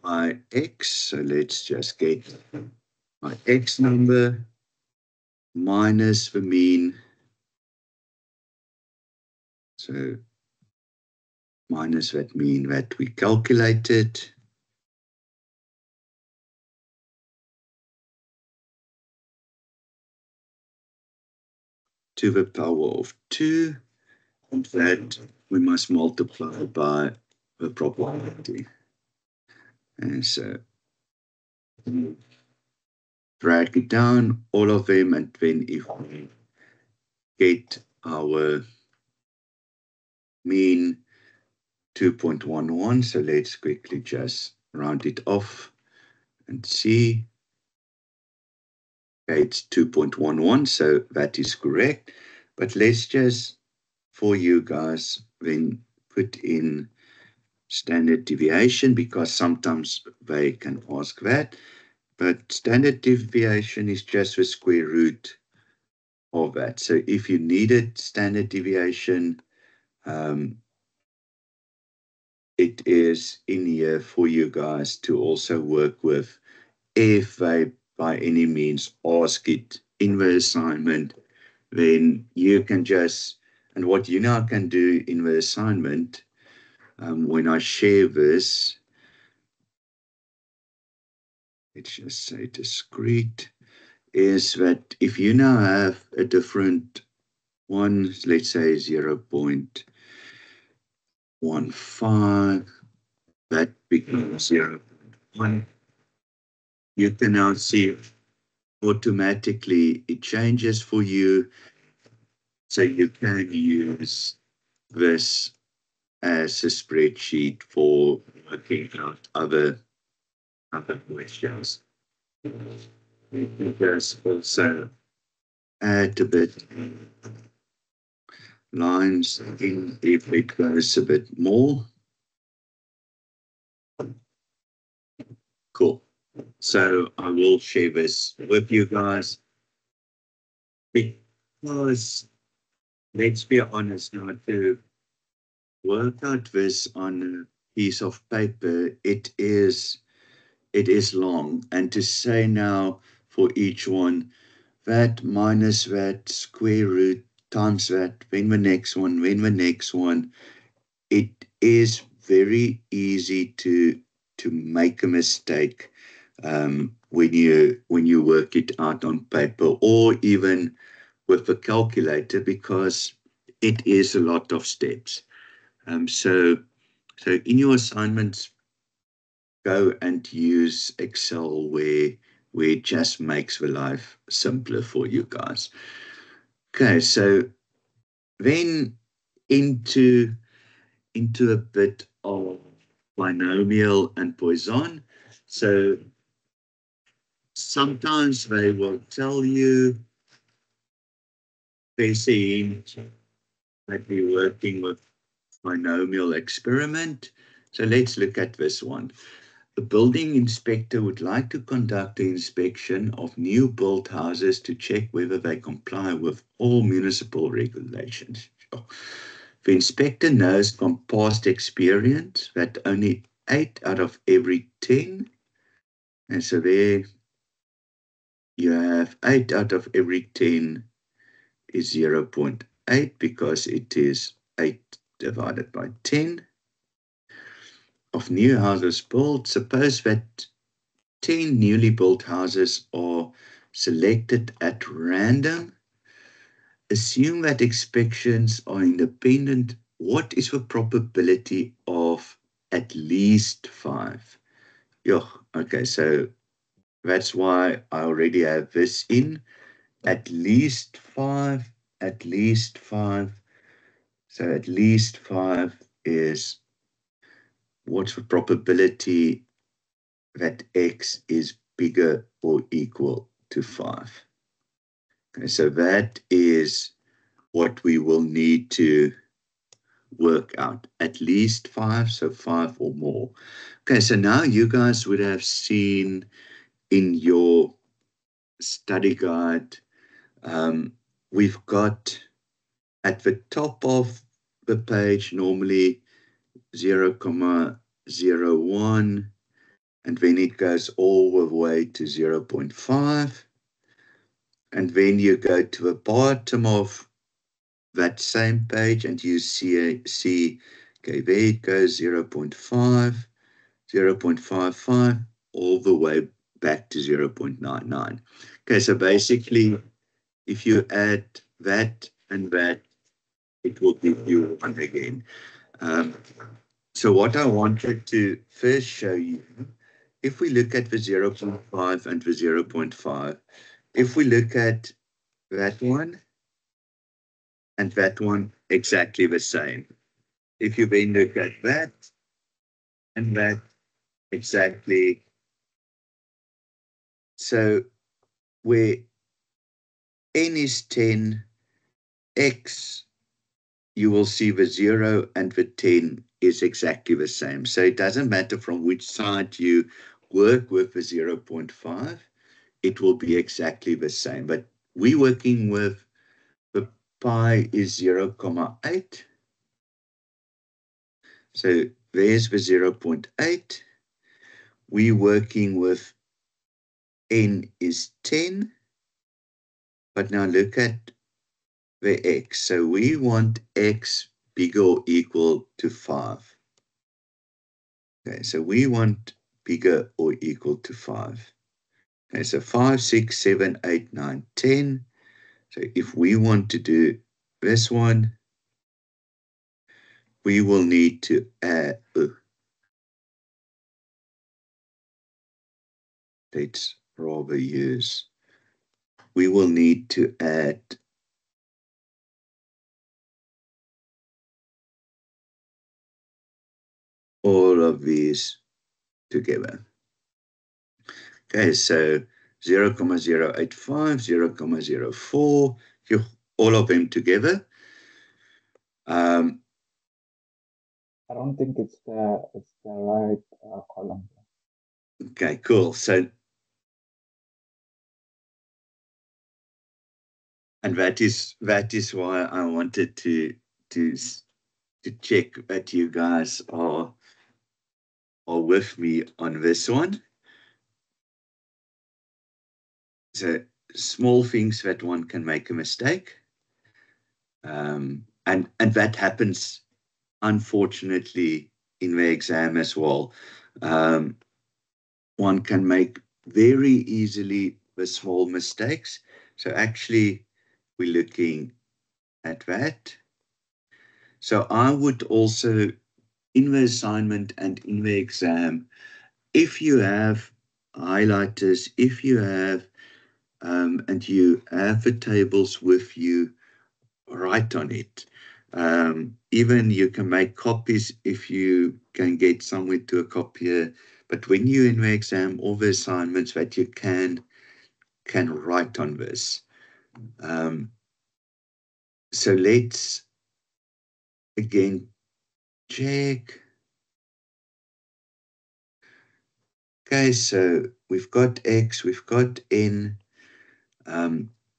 my x, so let's just get my x number minus the mean. So minus that mean that we calculated. To the power of 2, and that we must multiply by the probability. And so drag it down, all of them, and then if we get our mean 2.11, so let's quickly just round it off and see. Okay, it's 2.11, so that is correct. But let's just, for you guys, then put in standard deviation, because sometimes they can ask that. But standard deviation is just the square root of that. So if you needed standard deviation, it is in here for you guys to also work with. If they by any means ask it in the assignment, then you can just, and what you now can do in the assignment, when I share this, let's just say discrete, is that if you now have a different one, let's say 0.15, that becomes 0.1. You can now see automatically it changes for you. So you can use this as a spreadsheet for working out other questions. You can just also add a bit lines in if it goes a bit more. Cool. So I will share this with you guys because let's be honest now, to work out this on a piece of paper, it is long. And to say now for each one, that minus that square root times that, then the next one, then the next one, it is very easy to make a mistake when you work it out on paper or even with a calculator, because it is a lot of steps. So in your assignments, go and use Excel where it just makes the life simpler for you guys. Okay, so then into a bit of binomial and Poisson. So sometimes they will tell you, there's a hint that we're working with binomial experiment. So let's look at this one. The building inspector would like to conduct the inspection of new built houses to check whether they comply with all municipal regulations. The inspector knows from past experience that only 8 out of every 10, and so there you have 8 out of every 10 is 0.8 because it is 8 divided by 10 of new houses built. Suppose that 10 newly built houses are selected at random. Assume that inspections are independent. What is the probability of at least 5? Yeah, okay, so that's why I already have this in. At least 5, at least 5. So at least 5 is, what's the probability that x is bigger or equal to 5? Okay, so that is what we will need to work out. At least 5, so 5 or more. Okay, so now you guys would have seen in your study guide, we've got at the top of the page normally 0,01, and then it goes all the way to 0.5, and then you go to the bottom of that same page and you see okay, there it goes 0.5, 0.55, all the way back to 0.99. Okay, so basically, if you add that and that, it will give you 1 again. So what I wanted to first show you, if we look at the 0.5 and the 0.5, if we look at that one and that one, exactly the same. If you then look at that and that, exactly. So where n is 10, x, you will see the 0 and the 10 is exactly the same. So it doesn't matter from which side you work with the 0.5, it will be exactly the same. But we're working with the pi is 0,8. So there's the 0.8. We're working with n is 10. But now look at the x. So we want x bigger or equal to 5. Okay, so we want bigger or equal to 5. Okay, so 5, 6, 7, 8, 9, 10. So if we want to do this one, we will need to add, let's rather use, we will need to add all of these together. Okay, so 0,085, 0,04, all of them together. I don't think it's the right column. Okay, cool. So, and that is why I wanted to check that you guys are with me on this one. So small things that one can make a mistake. And that happens, unfortunately, in the exam as well. One can make very easily the small mistakes. So actually, we're looking at that. So I would also, in the assignment and in the exam, if you have highlighters, if you have, and you have the tables with you, write on it. Even you can make copies if you can get somewhere to a copier. But when you're in the exam, all the assignments that you can write on this. So let's again check. Okay, so we've got X, we've got N.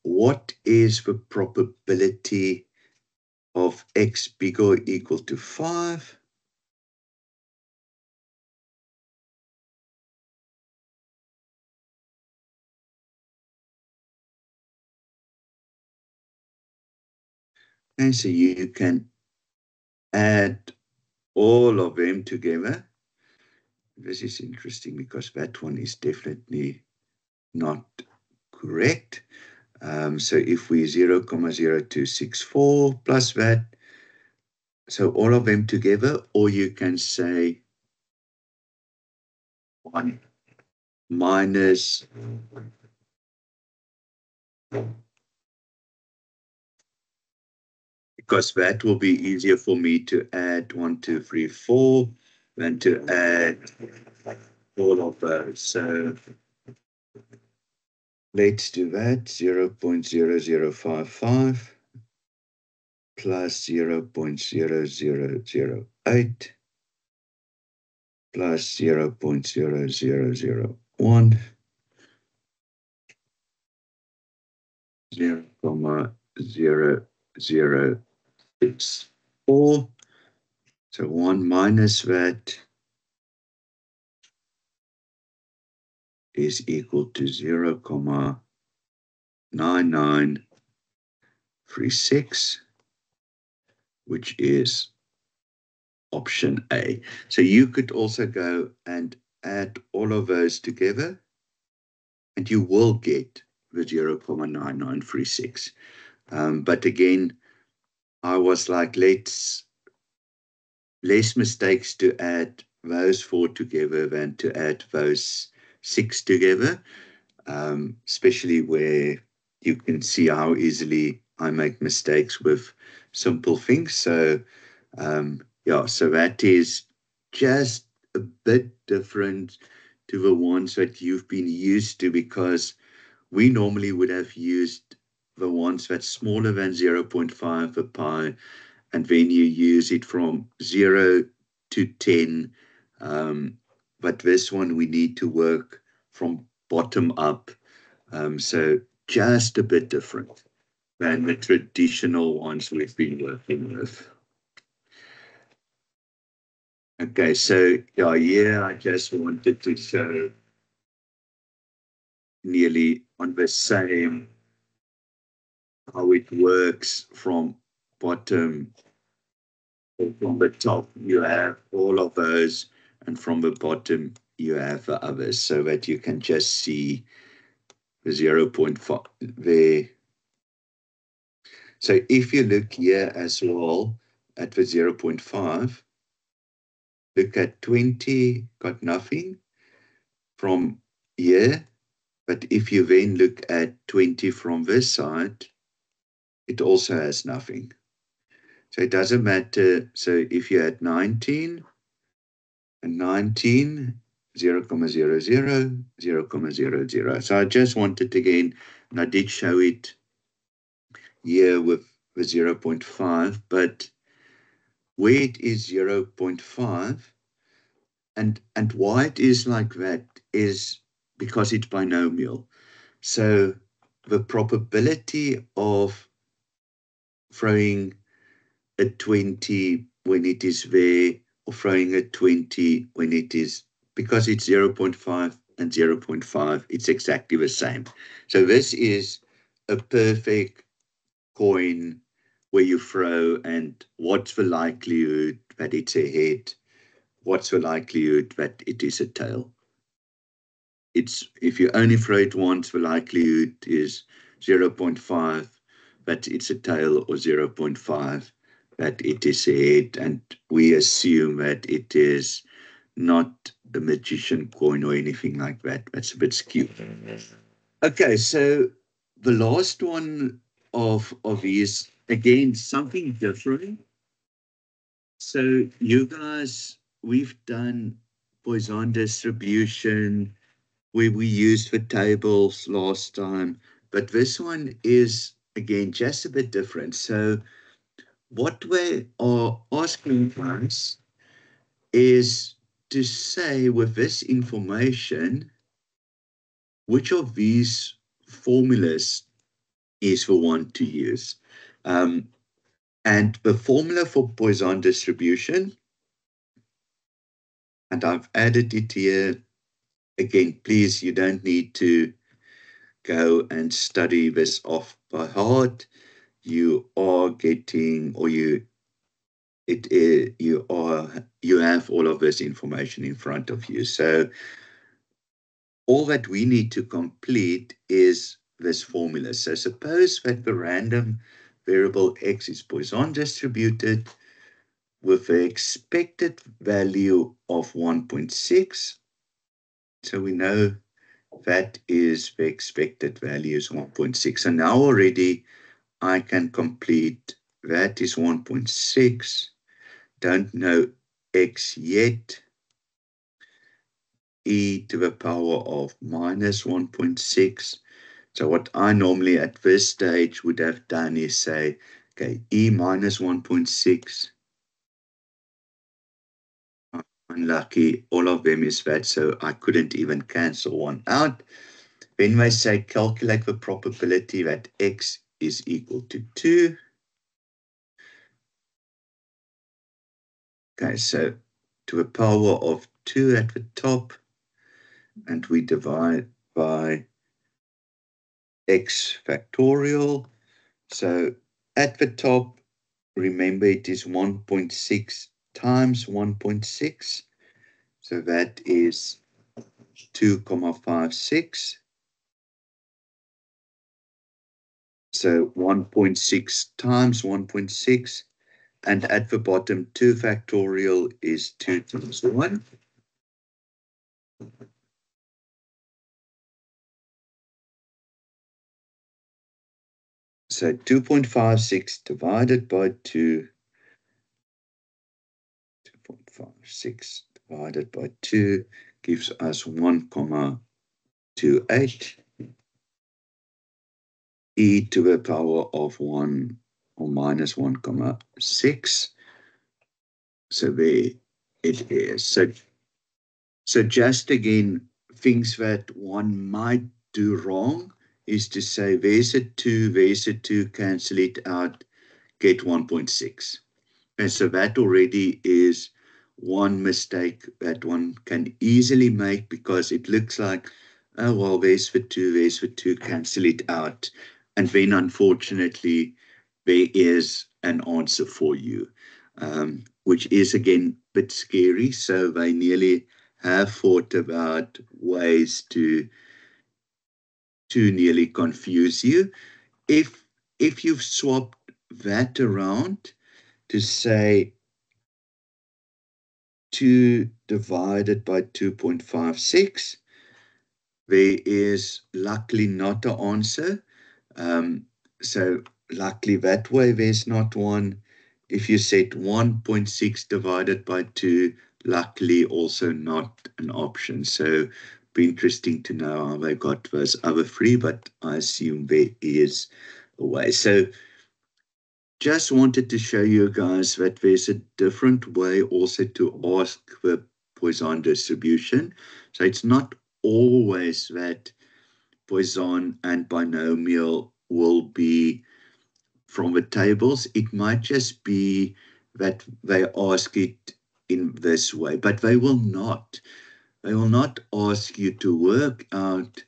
What is the probability of X bigger or equal to 5? And so you can add all of them together. This is interesting because that one is definitely not correct. So if we 0,0264 plus that, so all of them together, or you can say 1 minus because that will be easier for me to add 1, 2, 3, 4 than to add all of those. So let's do that. 0.0055 plus 0.0008 plus 0.0001 0.0064. So 1 minus that is equal to 0.9936, which is option A. So you could also go and add all of those together, and you will get the 0.9936. But again, I was like, less mistakes to add those 4 together than to add those 6 together, especially where you can see how easily I make mistakes with simple things. So, yeah, so that is just a bit different to the ones that you've been used to, because we normally would have used the ones that's smaller than 0.5 a pi, and then you use it from 0 to 10. But this one, we need to work from bottom up. So just a bit different than the traditional ones we've been working with. Okay, so yeah, I just wanted to show nearly on the same how it works from bottom. From the top, you have all of those, and from the bottom, you have the others, so that you can just see the 0.5 there. So if you look here as well at the 0.5, look at 20, got nothing from here. But if you then look at 20 from this side, it also has nothing. So it doesn't matter. So if you had 19 and 19, 0,00, 0,00. So I just wanted to, again, and I did show it here with the 0.5, but where it is 0.5 and why it is like that is because it's binomial. So the probability of throwing a 20 when it is there, or throwing a 20 when it is, because it's 0.5 and 0.5, it's exactly the same. So this is a perfect coin where you throw, and what's the likelihood that it's a head? What's the likelihood that it is a tail? It's, if you only throw it once, the likelihood is 0.5 that it's a tail, or 0.5 that it is a head, and we assume that it is not a magician coin or anything like that. That's a bit skewed. Okay, so the last one of these, again, something different. So you guys, we've done Poisson distribution where we used the tables last time, but this one is, again, just a bit different. So what we are asking us is to say, with this information, which of these formulas is the one to use. And the formula for Poisson distribution, and I've added it here. Again, please, you don't need to go and study this off by heart. You are getting, or you have all of this information in front of you. So all that we need to complete is this formula. So suppose that the random variable x is Poisson distributed with the expected value of 1.6. So we know that is the expected value is 1.6. So now already I can complete that is 1.6. Don't know x yet. E to the power of minus 1.6. So what I normally at this stage would have done is say, okay, e minus 1.6. Unlucky, all of them is that, so I couldn't even cancel one out. Then they say calculate the probability that x is equal to 2. Okay, so to the power of 2 at the top, and we divide by x factorial. So at the top, remember it is 1.6 times 1.6. So that is 2,56. So 1.6 times 1.6. And at the bottom, 2 factorial is 2 times 1. So 2.56 divided by 2. 2.56 divided by 2 gives us 1,28. E to the power of 1 or minus 1,6. So there it is. So just again, things that one might do wrong is to say there's a 2, cancel it out, get 1.6. And so that already is one mistake that one can easily make, because it looks like, oh, well, there's the 2, cancel it out. And then, unfortunately, there is an answer for you, which is, again, a bit scary. So they nearly have thought about ways to nearly confuse you. If you've swapped that around to say 2 divided by 2.56, there is luckily not an answer. So luckily that way there's not one. If you said 1.6 divided by 2, luckily also not an option. So be interesting to know how they got those other 3, but I assume there is a way. So just wanted to show you guys that there's a different way also to ask the Poisson distribution. So it's not always that Poisson and binomial will be from the tables. It might just be that they ask it in this way, but they will not. They will not ask you to work out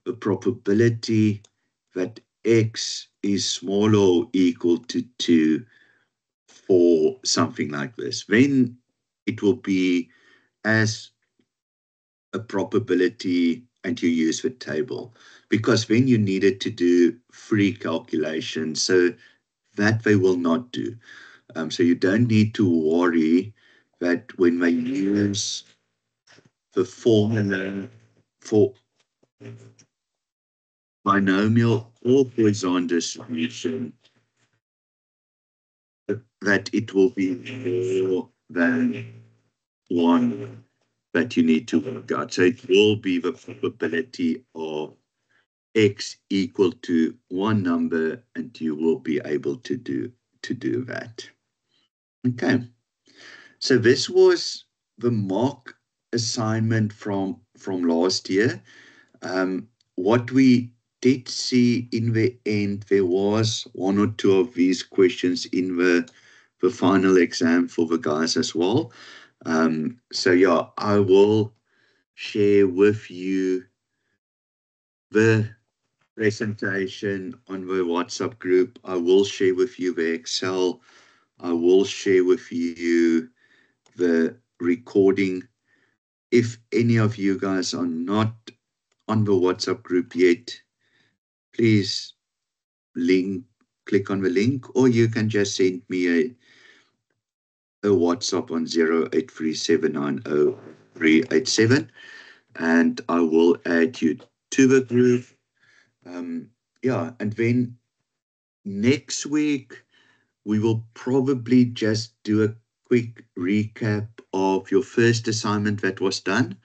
the probability that x is smaller or equal to 2 for something like this. Then it will be as a probability and you use the table, because then you needed to do free calculations, so that they will not do. So you don't need to worry that when they use the formula for binomial or Poisson distribution, that it will be more than 1 that you need to work out. So it will be the probability of x equal to 1 number, and you will be able to do that. Okay. So this was the mock assignment from last year. What we did see in the end, there was 1 or 2 of these questions in the final exam for the guys as well. So yeah, I will share with you the presentation on the WhatsApp group. I will share with you the Excel. I will share with you the recording. If any of you guys are not on the WhatsApp group yet, please click on the link, or you can just send me a WhatsApp on 0837900387, and I will add you to the group. Yeah, and then next week we will probably just do a quick recap of your first assignment that was done.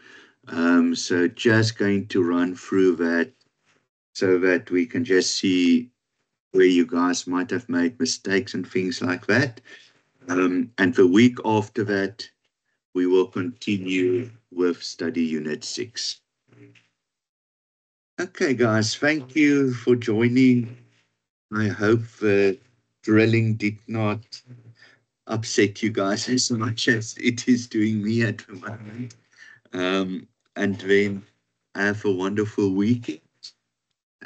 So just going to run through that so that we can just see where you guys might have made mistakes and things like that. And the week after that, we will continue with study unit 6. Okay, guys, thank you for joining. I hope the drilling did not upset you guys as much as it is doing me at the moment. And then have a wonderful weekend.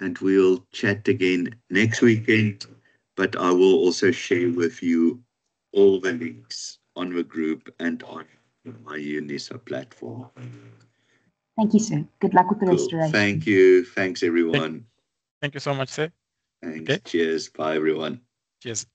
And we'll chat again next weekend. But I will also share with you all the links on the group and on my UNISA platform. Thank you, sir. Good luck with the Cool. restoration. Thank you. Thanks, everyone. Thank you so much, sir. Thanks. Okay. Cheers. Bye, everyone. Cheers.